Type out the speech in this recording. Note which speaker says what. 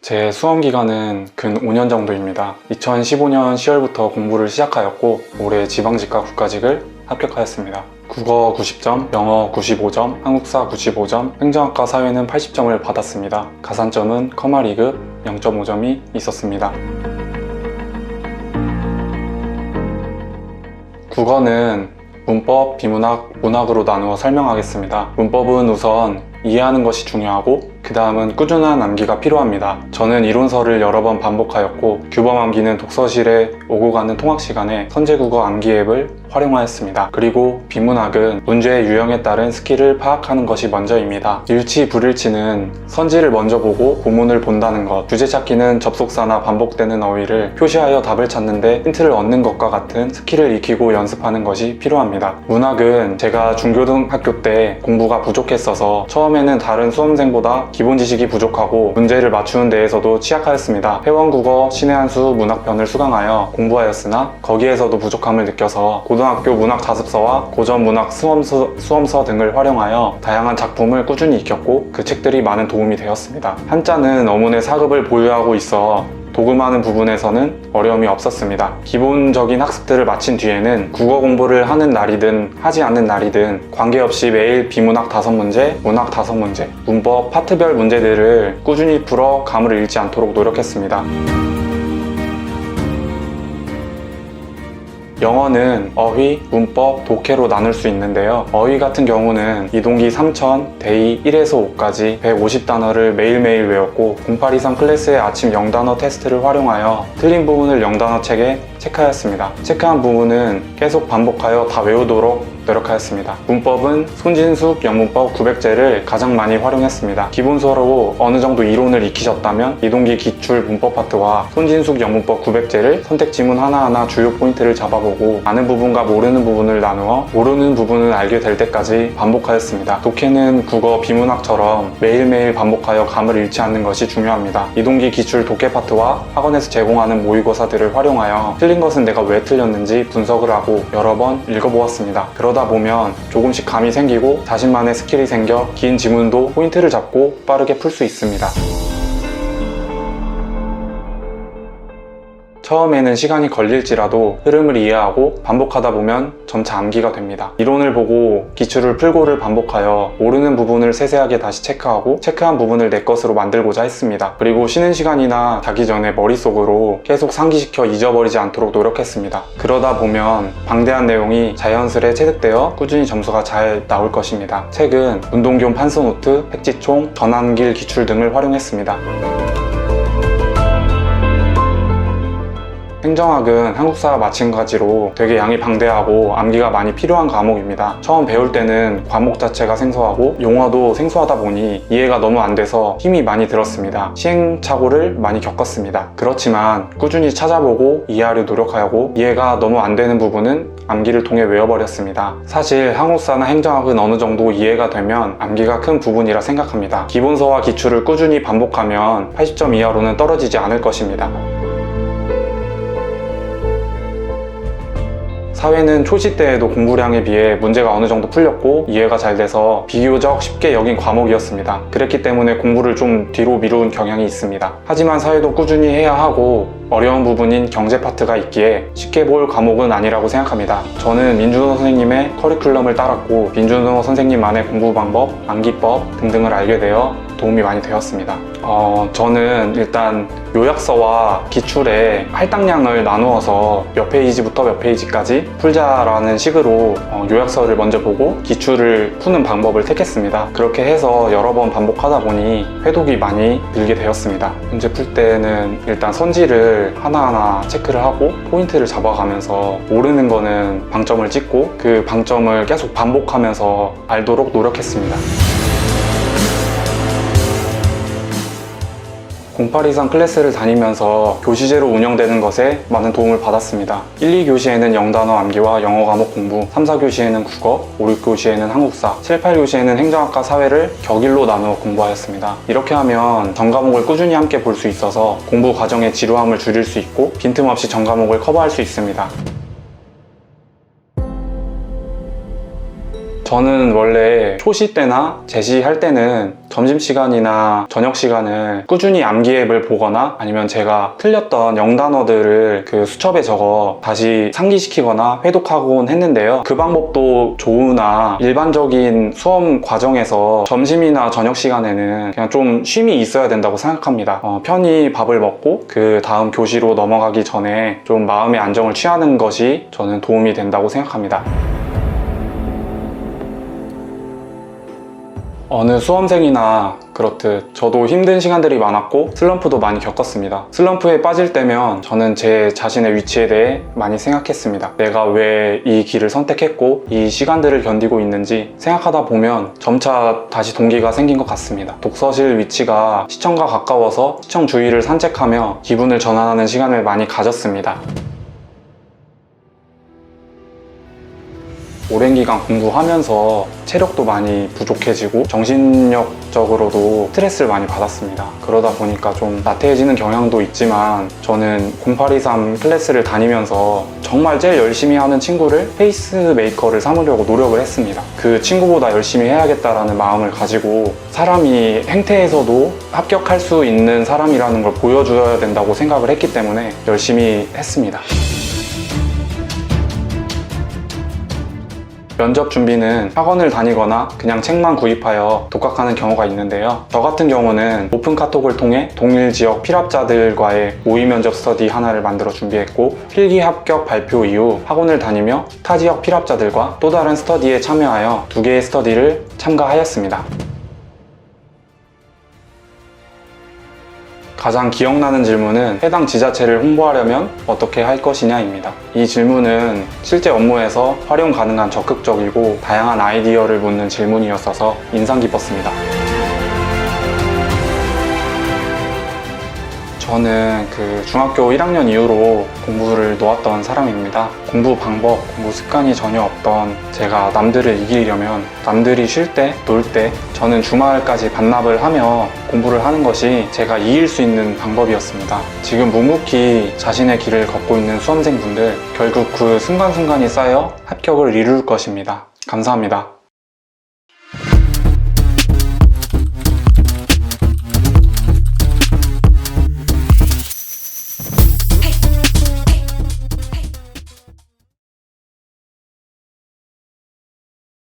Speaker 1: 제 수험 기간은 근 5년 정도입니다. 2015년 10월부터 공부를 시작하였고 올해 지방직과 국가직을 합격하였습니다. 국어 90점, 영어 95점, 한국사 95점, 행정학과 사회는 80점을 받았습니다. 가산점은 커마 2급 0.5점이 있었습니다. 국어는 문법, 비문학, 문학으로 나누어 설명하겠습니다. 문법은 우선 이해하는 것이 중요하고 그 다음은 꾸준한 암기가 필요합니다. 저는 이론서를 여러 번 반복하였고 규범 암기는 독서실에 오고 가는 통학 시간에 선제국어 암기 앱을 활용하였습니다. 그리고 비문학은 문제의 유형에 따른 스킬을 파악하는 것이 먼저입니다. 일치, 불일치는 선지를 먼저 보고 본문을 본다는 것, 주제 찾기는 접속사나 반복되는 어휘를 표시하여 답을 찾는데 힌트를 얻는 것과 같은 스킬을 익히고 연습하는 것이 필요합니다. 문학은 제가 중고등학교 때 공부가 부족했어서 처음에는 다른 수험생보다 기본 지식이 부족하고 문제를 맞추는 데에서도 취약하였습니다. 회원국어, 신의 한 수, 문학편을 수강하여 공부하였으나 거기에서도 부족함을 느껴서 고등학교 문학 자습서와 고전 문학 수험서 등을 활용하여 다양한 작품을 꾸준히 익혔고 그 책들이 많은 도움이 되었습니다. 한자는 어문의 4급을 보유하고 있어 도금하는 부분에서는 어려움이 없었습니다. 기본적인 학습들을 마친 뒤에는 국어 공부를 하는 날이든 하지 않는 날이든 관계없이 매일 비문학 5문제, 문학 5문제, 문법 파트별 문제들을 꾸준히 풀어 감을 잃지 않도록 노력했습니다. 영어는 어휘, 문법, 독해로 나눌 수 있는데요. 어휘 같은 경우는 이동기 3000, 데이 1에서 5까지 150단어를 매일매일 외웠고 0823 클래스의 아침 0단어 테스트를 활용하여 틀린 부분을 0단어 책에 체크하였습니다. 체크한 부분은 계속 반복하여 다 외우도록 노력하였습니다. 문법은 손진숙 영문법 900제를 가장 많이 활용했습니다. 기본서로 어느 정도 이론을 익히셨다면 이동기 기출 문법 파트와 손진숙 영문법 900제를 선택 지문 하나하나 주요 포인트를 잡아보고 아는 부분과 모르는 부분을 나누어 모르는 부분을 알게 될 때까지 반복하였습니다. 독해는 국어 비문학처럼 매일매일 반복하여 감을 잃지 않는 것이 중요합니다. 이동기 기출 독해 파트와 학원에서 제공하는 모의고사들을 활용하여 틀린 것은 내가 왜 틀렸는지 분석을 하고 여러 번 읽어보았습니다. 그러다 보면 조금씩 감이 생기고 자신만의 스킬이 생겨 긴 지문도 포인트를 잡고 빠르게 풀 수 있습니다. 처음에는 시간이 걸릴지라도 흐름을 이해하고 반복하다 보면 점차 암기가 됩니다. 이론을 보고 기출을 풀고를 반복하여 모르는 부분을 세세하게 다시 체크하고 체크한 부분을 내 것으로 만들고자 했습니다. 그리고 쉬는 시간이나 자기 전에 머릿속으로 계속 상기시켜 잊어버리지 않도록 노력했습니다. 그러다 보면 방대한 내용이 자연스레 체득되어 꾸준히 점수가 잘 나올 것입니다. 책은 운동기용 판서노트, 백지총, 전환길 기출 등을 활용했습니다. 행정학은 한국사와 마찬가지로 되게 양이 방대하고 암기가 많이 필요한 과목입니다. 처음 배울 때는 과목 자체가 생소하고 용어도 생소하다 보니 이해가 너무 안 돼서 힘이 많이 들었습니다. 시행착오를 많이 겪었습니다. 그렇지만 꾸준히 찾아보고 이해하려 노력하고 이해가 너무 안 되는 부분은 암기를 통해 외워버렸습니다. 사실 한국사나 행정학은 어느 정도 이해가 되면 암기가 큰 부분이라 생각합니다. 기본서와 기출을 꾸준히 반복하면 80점 이하로는 떨어지지 않을 것입니다. 사회는 초시 때에도 공부량에 비해 문제가 어느 정도 풀렸고 이해가 잘 돼서 비교적 쉽게 여긴 과목이었습니다. 그랬기 때문에 공부를 좀 뒤로 미룬 경향이 있습니다. 하지만 사회도 꾸준히 해야 하고 어려운 부분인 경제 파트가 있기에 쉽게 볼 과목은 아니라고 생각합니다. 저는 민준호 선생님의 커리큘럼을 따랐고 민준호 선생님만의 공부 방법, 암기법 등등을 알게 되어 도움이 많이 되었습니다. 저는 일단 요약서와 기출의 할당량을 나누어서 몇 페이지부터 몇 페이지까지 풀자라는 식으로 요약서를 먼저 보고 기출을 푸는 방법을 택했습니다. 그렇게 해서 여러 번 반복하다 보니 회독이 많이 늘게 되었습니다. 문제 풀 때는 일단 선지를 하나하나 체크를 하고 포인트를 잡아가면서 모르는 거는 방점을 찍고 그 방점을 계속 반복하면서 알도록 노력했습니다. 0823 클래스를 다니면서 교시제로 운영되는 것에 많은 도움을 받았습니다. 1, 2교시에는 영단어 암기와 영어 과목 공부, 3, 4교시에는 국어, 5, 6교시에는 한국사, 7, 8교시에는 행정학과 사회를 격일로 나누어 공부하였습니다. 이렇게 하면 전 과목을 꾸준히 함께 볼 수 있어서 공부 과정의 지루함을 줄일 수 있고 빈틈없이 전 과목을 커버할 수 있습니다. 저는 원래 초시 때나 제시할 때는 점심시간이나 저녁시간을 꾸준히 암기 앱을 보거나 아니면 제가 틀렸던 영단어들을 그 수첩에 적어 다시 상기시키거나 회독하곤 했는데요. 그 방법도 좋으나 일반적인 수험 과정에서 점심이나 저녁시간에는 그냥 좀 쉼이 있어야 된다고 생각합니다. 편히 밥을 먹고 그 다음 교시로 넘어가기 전에 좀 마음의 안정을 취하는 것이 저는 도움이 된다고 생각합니다. 어느 수험생이나 그렇듯 저도 힘든 시간들이 많았고 슬럼프도 많이 겪었습니다. 슬럼프에 빠질 때면 저는 제 자신의 위치에 대해 많이 생각했습니다. 내가 왜 이 길을 선택했고 이 시간들을 견디고 있는지 생각하다 보면 점차 다시 동기가 생긴 것 같습니다. 독서실 위치가 시청과 가까워서 시청 주위를 산책하며 기분을 전환하는 시간을 많이 가졌습니다. 오랜 기간 공부하면서 체력도 많이 부족해지고 정신력적으로도 스트레스를 많이 받았습니다. 그러다 보니까 좀 나태해지는 경향도 있지만 저는 0823 클래스를 다니면서 정말 제일 열심히 하는 친구를 페이스메이커를 삼으려고 노력을 했습니다. 그 친구보다 열심히 해야겠다라는 마음을 가지고 사람이 행태에서도 합격할 수 있는 사람이라는 걸 보여줘야 된다고 생각을 했기 때문에 열심히 했습니다. 면접 준비는 학원을 다니거나 그냥 책만 구입하여 독학하는 경우가 있는데요. 저 같은 경우는 오픈 카톡을 통해 동일 지역 필합자들과의 모의 면접 스터디 하나를 만들어 준비했고 필기 합격 발표 이후 학원을 다니며 타 지역 필합자들과 또 다른 스터디에 참여하여 2개의 스터디를 참가하였습니다. 가장 기억나는 질문은 해당 지자체를 홍보하려면 어떻게 할 것이냐입니다. 이 질문은 실제 업무에서 활용 가능한 적극적이고 다양한 아이디어를 묻는 질문이었어서 인상 깊었습니다. 저는 그 중학교 1학년 이후로 공부를 놓았던 사람입니다. 공부 방법, 공부 습관이 전혀 없던 제가 남들을 이기려면 남들이 쉴 때, 놀 때 저는 주말까지 반납을 하며 공부를 하는 것이 제가 이길 수 있는 방법이었습니다. 지금 묵묵히 자신의 길을 걷고 있는 수험생분들 결국 그 순간순간이 쌓여 합격을 이룰 것입니다. 감사합니다.